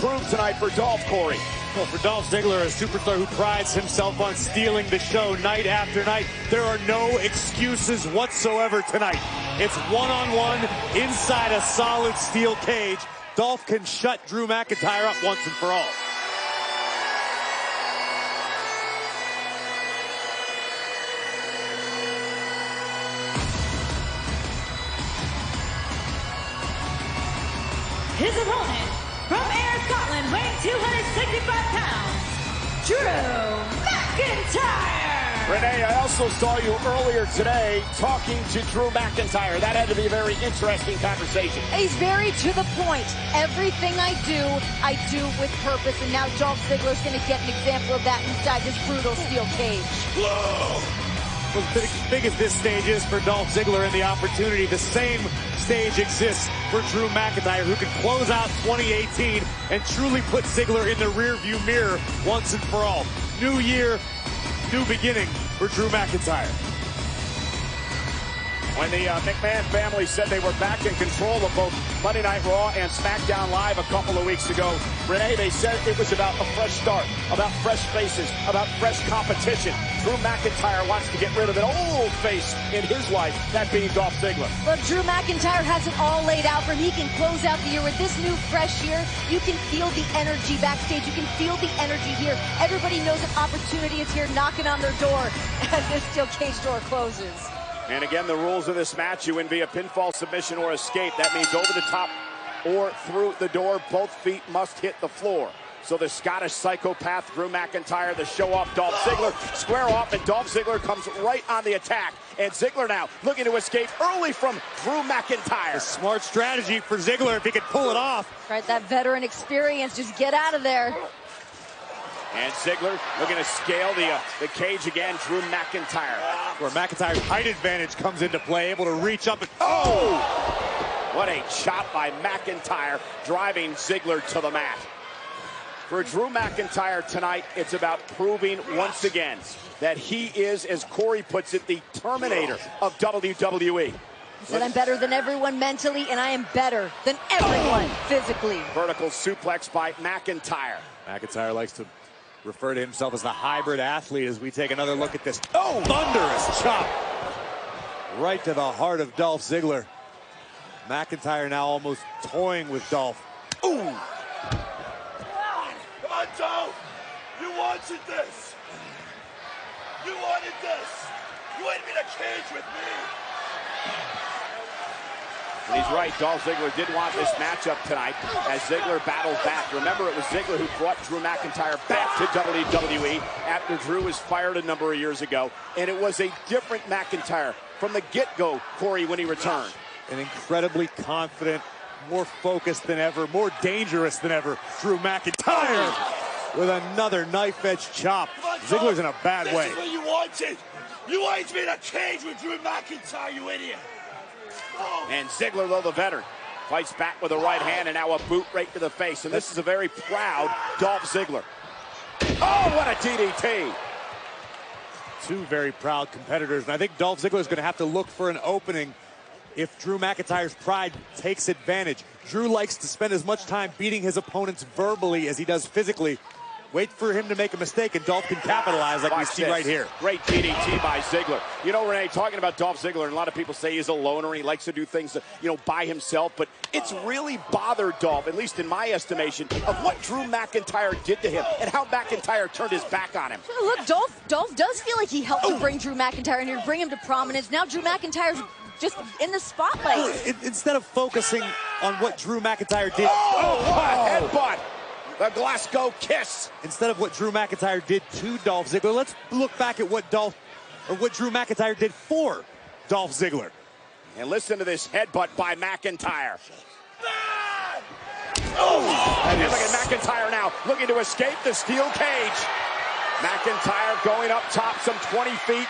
improve tonight for Dolph, Corey? Well, for Dolph Ziggler, a superstar who prides himself on stealing the show night after night, there are no excuses whatsoever tonight. It's one-on-one inside a solid steel cage. Dolph can shut Drew McIntyre up once and for all. His opponent, from Ayr, Scotland, weighing 265 pounds, Drew McIntyre! Renee, I also saw you earlier today talking to Drew McIntyre. That had to be a very interesting conversation. He's very to the point. Everything I do with purpose. And now Dolph Ziggler's going to get an example of that inside this brutal steel cage. Whoa! As big as this stage is for Dolph Ziggler and the opportunity, the same stage exists for Drew McIntyre, who can close out 2018 and truly put Ziggler in the rearview mirror once and for all. New year, new beginning for Drew McIntyre. When the McMahon family said they were back in control of both Monday Night Raw and SmackDown Live a couple of weeks ago, Renee, they said it was about a fresh start, about fresh faces, about fresh competition. Drew McIntyre wants to get rid of an old face in his life, that being Dolph Ziggler. Look, Drew McIntyre has it all laid out for him. He can close out the year with this new fresh year. You can feel the energy backstage. You can feel the energy here. Everybody knows an opportunity is here knocking on their door as this steel cage door closes. And again, the rules of this match, you win via pinfall, submission, or escape. That means over the top or through the door. Both feet must hit the floor. So the Scottish psychopath, Drew McIntyre, the show-off Dolph Ziggler, square off, and Dolph Ziggler comes right on the attack. And Ziggler now looking to escape early from Drew McIntyre. A smart strategy for Ziggler if he could pull it off. Right, that veteran experience, just get out of there. And Ziggler looking to scale the cage again, Drew McIntyre. Where McIntyre's height advantage comes into play, able to reach up and... Oh! What a chop by McIntyre, driving Ziggler to the mat. For Drew McIntyre tonight, it's about proving once again that he is, as Corey puts it, the Terminator of WWE. He said, I'm better than everyone mentally, and I am better than everyone physically. Vertical suplex by McIntyre. McIntyre likes to refer to himself as the hybrid athlete as we take another look at this. Oh, thunderous chop. Right to the heart of Dolph Ziggler. McIntyre now almost toying with Dolph. Ooh. Come on, Dolph. You wanted this. You wanted this. You wanted me to cage with me. And he's right, Dolph Ziggler did want this matchup tonight as Ziggler battled back. Remember, it was Ziggler who brought Drew McIntyre back to WWE after Drew was fired a number of years ago. And it was a different McIntyre from the get-go, Corey, when he returned. An incredibly confident, more focused than ever, more dangerous than ever, Drew McIntyre with another knife-edge chop. Ziggler's in a bad way. This is what you wanted. You wanted me to cage with Drew McIntyre, you idiot. And Ziggler, though the veteran, fights back with a right hand and now a boot right to the face. And this is a very proud Dolph Ziggler. Oh, what a DDT. Two very proud competitors. And I think Dolph Ziggler is going to have to look for an opening if Drew McIntyre's pride takes advantage. Drew likes to spend as much time beating his opponents verbally as he does physically. Wait for him to make a mistake, and Dolph can capitalize like we see right here. Great DDT by Ziggler. You know, Renee, talking about Dolph Ziggler, and a lot of people say he's a loner and he likes to do things, by himself, but it's really bothered Dolph, at least in my estimation, of what Drew McIntyre did to him and how McIntyre turned his back on him. Look, Dolph does feel like he helped to bring Drew McIntyre in here, bring him to prominence. Now Drew McIntyre's just in the spotlight. Instead of focusing on what Drew McIntyre did. What a headbutt. The Glasgow kiss. Instead of what Drew McIntyre did to Dolph Ziggler, let's look back at what Drew McIntyre did for Dolph Ziggler. And listen to this headbutt by McIntyre. And look at McIntyre now, looking to escape the steel cage. McIntyre going up top some 20 feet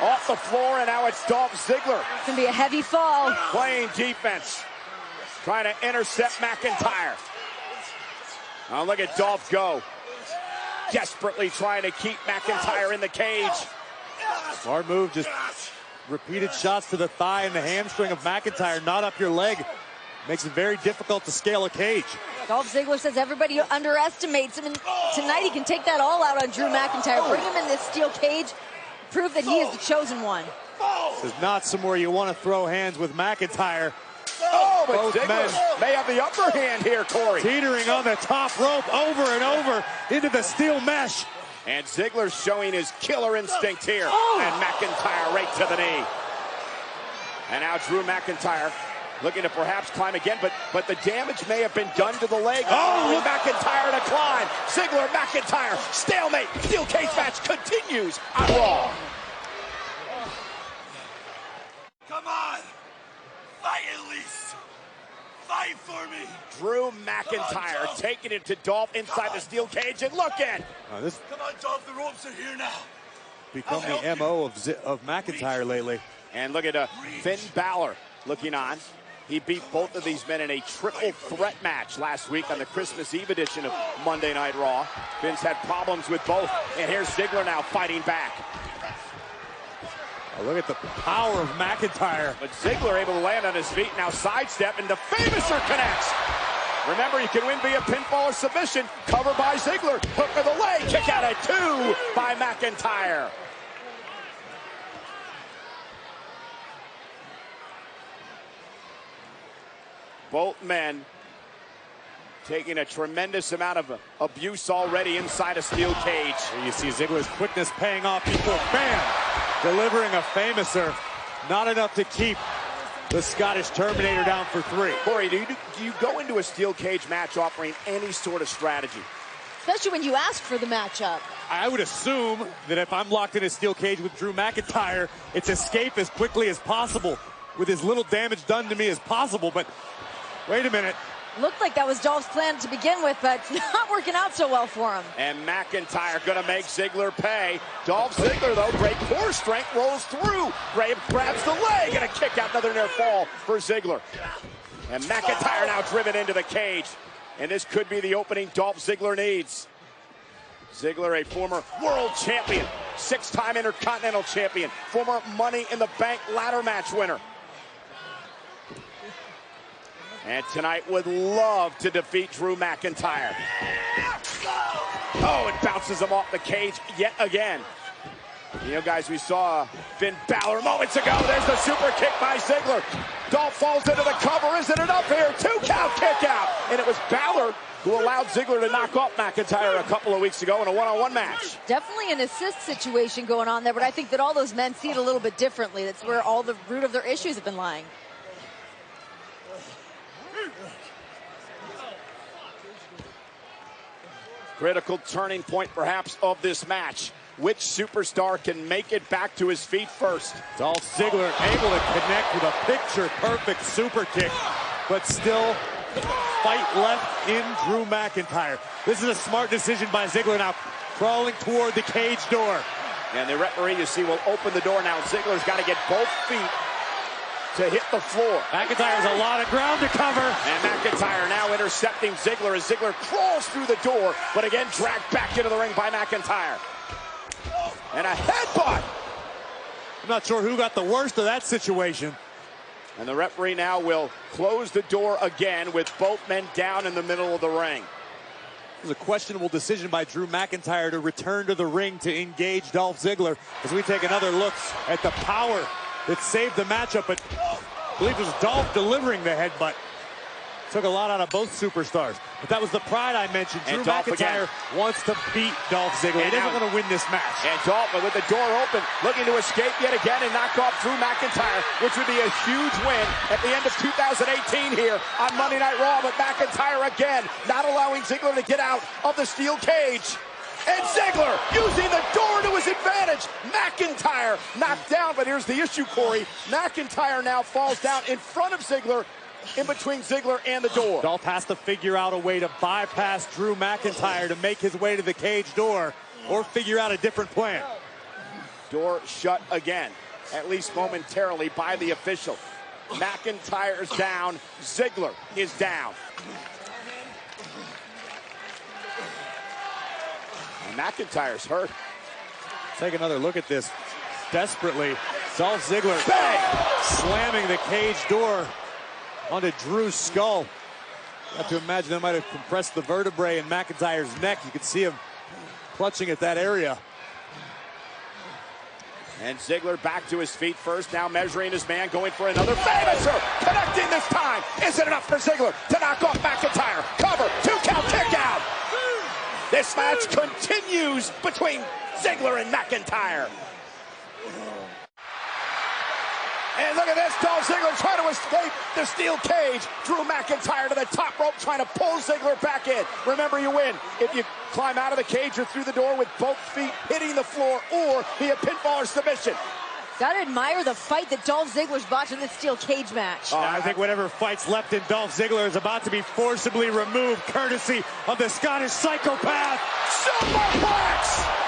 off the floor, and now it's Dolph Ziggler. It's going to be a heavy fall. Playing defense, trying to intercept McIntyre. Now look at Dolph go. Desperately trying to keep McIntyre in the cage. Smart move, just repeated shots to the thigh and the hamstring of McIntyre, not up your leg. Makes it very difficult to scale a cage. Dolph Ziggler says everybody underestimates him, and tonight he can take that all out on Drew McIntyre. Bring him in this steel cage, prove that he is the chosen one. This is not somewhere you want to throw hands with McIntyre. But Both Ziggler men may have the upper hand here, Corey. Teetering on the top rope over and over into the steel mesh. And Ziggler showing his killer instinct here. And McIntyre right to the knee. And now Drew McIntyre looking to perhaps climb again, but the damage may have been done to the leg. Oh, McIntyre to climb. Ziggler, McIntyre, stalemate. Steel cage match continues on Raw. Come on! Fight at least! Fight for me! Drew McIntyre taking it to Dolph inside the steel cage, and look at. This Come on, Dolph, the ropes are here now. become the MO of McIntyre lately. And look at Finn Balor looking on. He beat both of these men in a triple threat match last week on the Christmas Eve edition of Monday Night Raw. Finn's had problems with both, and here's Ziggler now fighting back. Oh, look at the power of McIntyre. But Ziggler able to land on his feet, now sidestep, and the Famouser connects. Remember, you can win via pinfall or submission. Cover by Ziggler. Hook of the leg. Kick out at 2 by McIntyre. Both men taking a tremendous amount of abuse already inside a steel cage. Here you see Ziggler's quickness paying off before, bam, delivering a Famouser. Not enough to keep the Scottish Terminator down for 3. Corey, do you go into a steel cage match offering any sort of strategy? Especially when you ask for the matchup. I would assume that if I'm locked in a steel cage with Drew McIntyre, it's escape as quickly as possible with as little damage done to me as possible, but wait a minute. Looked like that was Dolph's plan to begin with, but it's not working out so well for him. And McIntyre gonna make Ziggler pay. Dolph Ziggler, though, great core strength, rolls through. Grabs the leg, and a kick out, another near fall for Ziggler. And McIntyre now driven into the cage. And this could be the opening Dolph Ziggler needs. Ziggler, a former world champion, 6-time Intercontinental champion, former Money in the Bank ladder match winner. And tonight would love to defeat Drew McIntyre. Oh, it bounces him off the cage yet again. You know, guys, we saw Finn Balor moments ago. There's the super kick by Ziggler. Dolph falls into the cover. Isn't it up here? 2 count kick out. And it was Balor who allowed Ziggler to knock off McIntyre a couple of weeks ago in a one-on-one match. Definitely an assist situation going on there, but I think that all those men see it a little bit differently. That's where all the root of their issues have been lying. Critical turning point, perhaps, of this match. Which superstar can make it back to his feet first? Dolph Ziggler able to connect with a picture-perfect super kick, but still fight left in Drew McIntyre. This is a smart decision by Ziggler now, crawling toward the cage door. And the referee, you see, will open the door now. Ziggler's got to get both feet to hit the floor. McIntyre has a lot of ground to cover. And McIntyre now intercepting Ziggler as Ziggler crawls through the door, but again dragged back into the ring by McIntyre. And a headbutt. I'm not sure who got the worst of that situation. And the referee now will close the door again with both men down in the middle of the ring. It was a questionable decision by Drew McIntyre to return to the ring to engage Dolph Ziggler as we take another look at the power that saved the matchup, but I believe it was Dolph delivering the headbutt. Took a lot out of both superstars. But that was the pride I mentioned. And Drew Dolph McIntyre wants to beat Dolph Ziggler. He isn't going to win this match. And Dolph, with the door open, looking to escape yet again and knock off Drew McIntyre, which would be a huge win at the end of 2018 here on Monday Night Raw. But McIntyre again, not allowing Ziggler to get out of the steel cage. And Ziggler using the door to his advantage. McIntyre knocked down, but here's the issue, Corey. McIntyre now falls down in front of Ziggler, in between Ziggler and the door. Dolph has to figure out a way to bypass Drew McIntyre to make his way to the cage door, or figure out a different plan. Door shut again, at least momentarily, by the official. McIntyre's down. Ziggler is down. And McIntyre's hurt. Take another look at this. Desperately, Dolph Ziggler Bang! slamming the cage door. onto Drew's skull. I have to imagine that might have compressed the vertebrae in McIntyre's neck. You could see him clutching at that area. And Ziggler back to his feet first, now measuring his man, going for another finisher. Connecting this time. Is it enough for Ziggler to knock off McIntyre? Cover, 2 count, kick out. This match continues between Ziggler and McIntyre. And look at this, Dolph Ziggler trying to escape the steel cage. Drew McIntyre to the top rope, trying to pull Ziggler back in. Remember, you win if you climb out of the cage or through the door with both feet hitting the floor or via pinfall or submission. Gotta admire the fight that Dolph Ziggler's botched in this steel cage match. I think whatever fight's left in Dolph Ziggler is about to be forcibly removed, courtesy of the Scottish Psychopath. Superplex!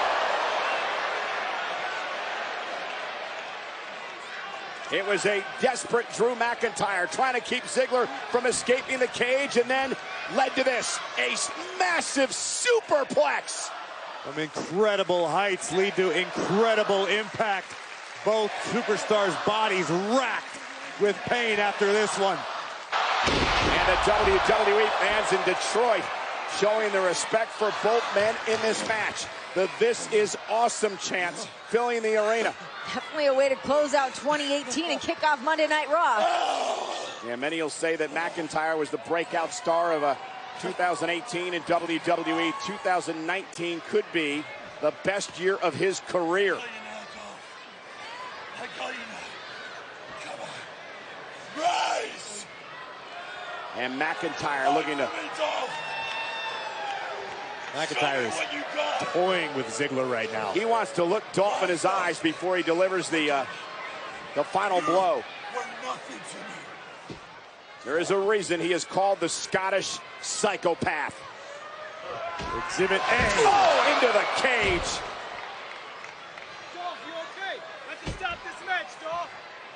It was a desperate Drew McIntyre trying to keep Ziggler from escaping the cage, and then led to this, a massive superplex. From incredible heights lead to incredible impact. Both superstars' bodies racked with pain after this one. And the WWE fans in Detroit showing the respect for both men in this match. The "This is awesome" chants filling the arena. Definitely a way to close out 2018 and kick off Monday Night Raw. Yeah, many will say that McIntyre was the breakout star of 2018 in WWE. 2019 could be the best year of his career. I got you now. Come on. Rise! And McIntyre looking to... McIntyre is toying with Ziggler right now. He wants to look Dolph in his eyes before he delivers the final blow. There is a reason he is called the Scottish Psychopath. Exhibit A. Oh, into the cage. Dolph, you okay? Let's stop this match, Dolph.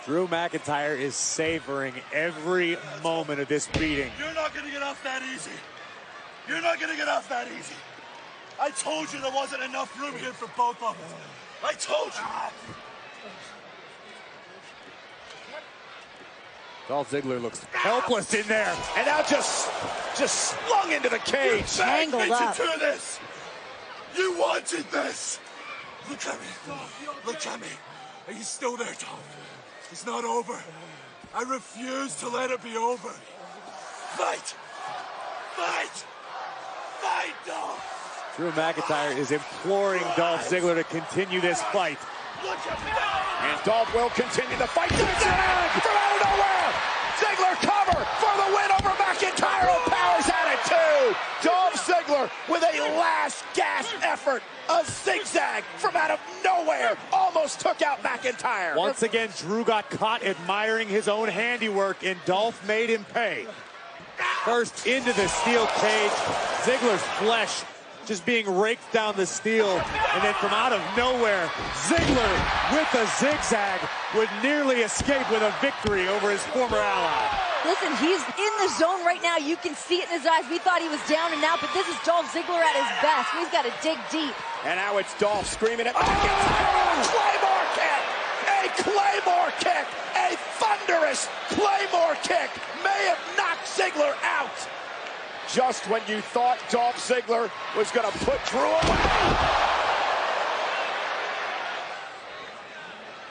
Drew McIntyre is savoring every moment of this beating. You're not going to get off that easy. You're not going to get off that easy. I told you there wasn't enough room here for both of us. I told you. Dolph Ziggler looks helpless in there. And now just slung into the cage. Tangled up. You do this. You wanted this. Look at me. Look at me. Are you still there, Dolph? It's not over. I refuse to let it be over. Fight. Fight. Fight, Dolph. Drew McIntyre is imploring Dolph Ziggler to continue this fight. Look at me. And Dolph will continue the fight. Zigzag from out of nowhere. Ziggler cover for the win over McIntyre. Oh, powers at it too. Dolph Ziggler with a last gasp effort. A zigzag from out of nowhere almost took out McIntyre. Once again, Drew got caught admiring his own handiwork, and Dolph made him pay. First into the steel cage, Ziggler's flesh just being raked down the steel, and then from out of nowhere, Ziggler with a zigzag would nearly escape with a victory over his former ally. Listen, he's in the zone right now. You can see it in his eyes. We thought he was down and out, but this is Dolph Ziggler at his best. He's got to dig deep. And now it's Dolph screaming at McIntyre. Claymore kick! A Claymore kick! A thunderous Claymore kick may have knocked Ziggler out. Just when you thought Dolph Ziggler was going to put Drew away.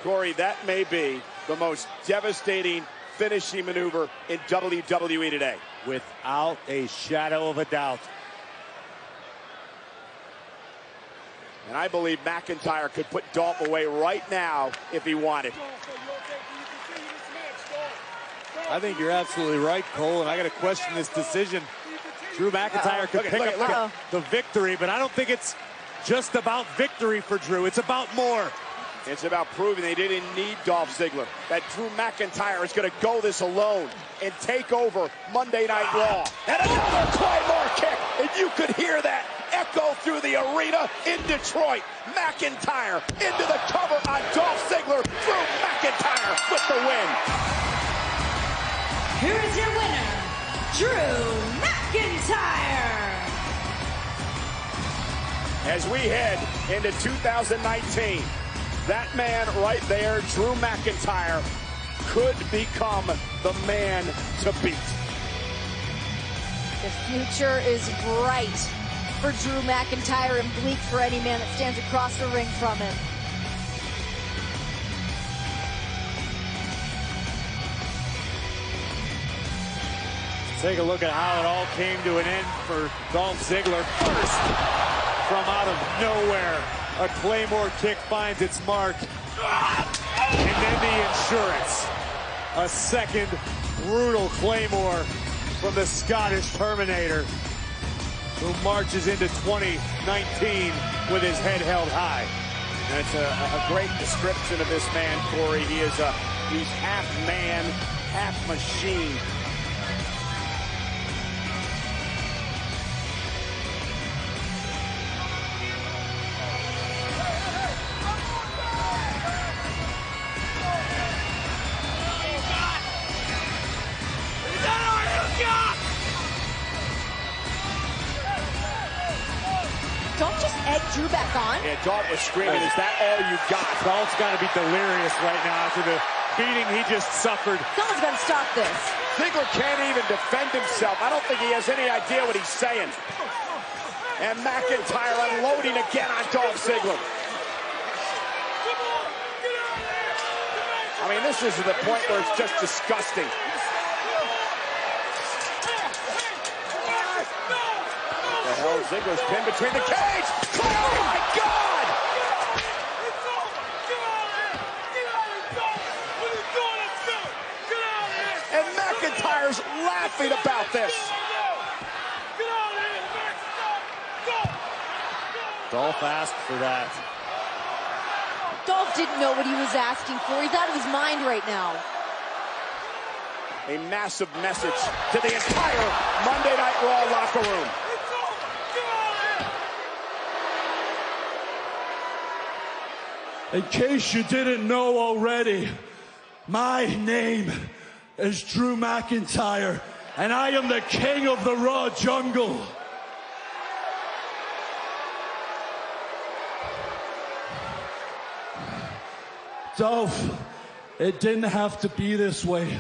Corey, that may be the most devastating finishing maneuver in WWE today. Without a shadow of a doubt. And I believe McIntyre could put Dolph away right now if he wanted. I think you're absolutely right, Cole, and I got to question this decision. Drew McIntyre could pick up the victory, but I don't think it's just about victory for Drew. It's about more. It's about proving they didn't need Dolph Ziggler, that Drew McIntyre is going to go this alone and take over Monday Night Raw. And another Claymore kick, and you could hear that echo through the arena in Detroit. McIntyre into the cover on Dolph Ziggler. Drew McIntyre with the win. Here is your winner, Drew McIntyre. As we head into 2019, that man right there, Drew McIntyre, could become the man to beat. The future is bright for Drew McIntyre and bleak for any man that stands across the ring from him. Take a look at how it all came to an end for Dolph Ziggler. First, from out of nowhere, a Claymore kick finds its mark. And then the insurance. A second brutal Claymore from the Scottish Terminator, who marches into 2019 with his head held high. That's a great description of this man, Corey. He's half man, half machine. Don't just egg Drew back on. Yeah, Dolph was screaming, is that all you got? Dolph's got to be delirious right now after the beating he just suffered. Someone's got to stop this. Ziggler can't even defend himself. I don't think he has any idea what he's saying. And McIntyre unloading again on Dolph Ziggler. I mean, this is the point where it's just disgusting. The hell, Ziggler's pinned between the cage. Oh my God! And McIntyre's laughing about this. Dolph asked for that. Dolph didn't know what he was asking for. He's out of his mind right now. A massive message to the entire Monday Night Raw locker room. In case you didn't know already, my name is Drew McIntyre, and I am the king of the Raw jungle. Dolph, it didn't have to be this way.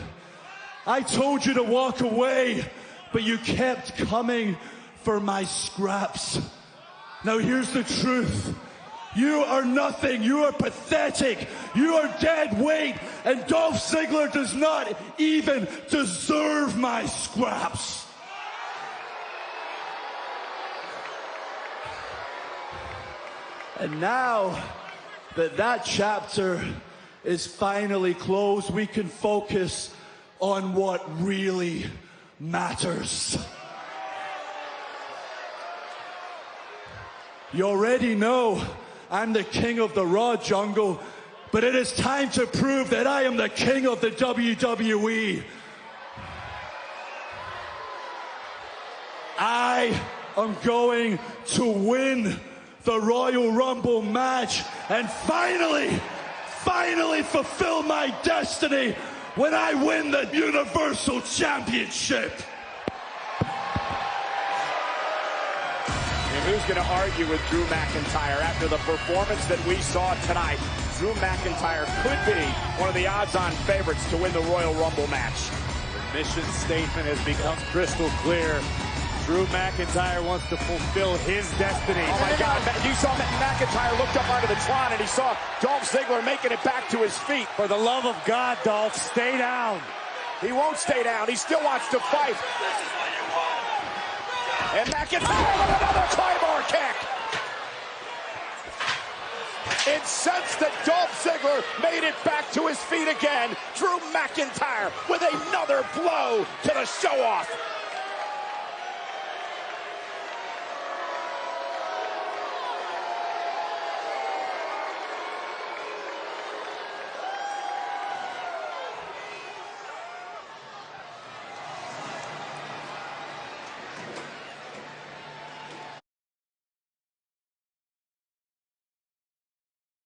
I told you to walk away, but you kept coming for my scraps. Now here's the truth. You are nothing. You are pathetic. You are dead weight. And Dolph Ziggler does not even deserve my scraps. And now that that chapter is finally closed, we can focus on what really matters. You already know I'm the king of the Raw jungle, but it is time to prove that I am the king of the WWE. I am going to win the Royal Rumble match and finally fulfill my destiny when I win the Universal Championship. Who's going to argue with Drew McIntyre after the performance that we saw tonight? Drew McIntyre could be one of the odds-on favorites to win the Royal Rumble match. The mission statement has become crystal clear. Drew McIntyre wants to fulfill his destiny. Oh my God, you saw McIntyre looked up onto the Tron and he saw Dolph Ziggler making it back to his feet. For the love of God, Dolph, stay down. He won't stay down. He still wants to fight. And McIntyre with another Claymore kick. Incensed that Dolph Ziggler made it back to his feet again, Drew McIntyre with another blow to the show-off.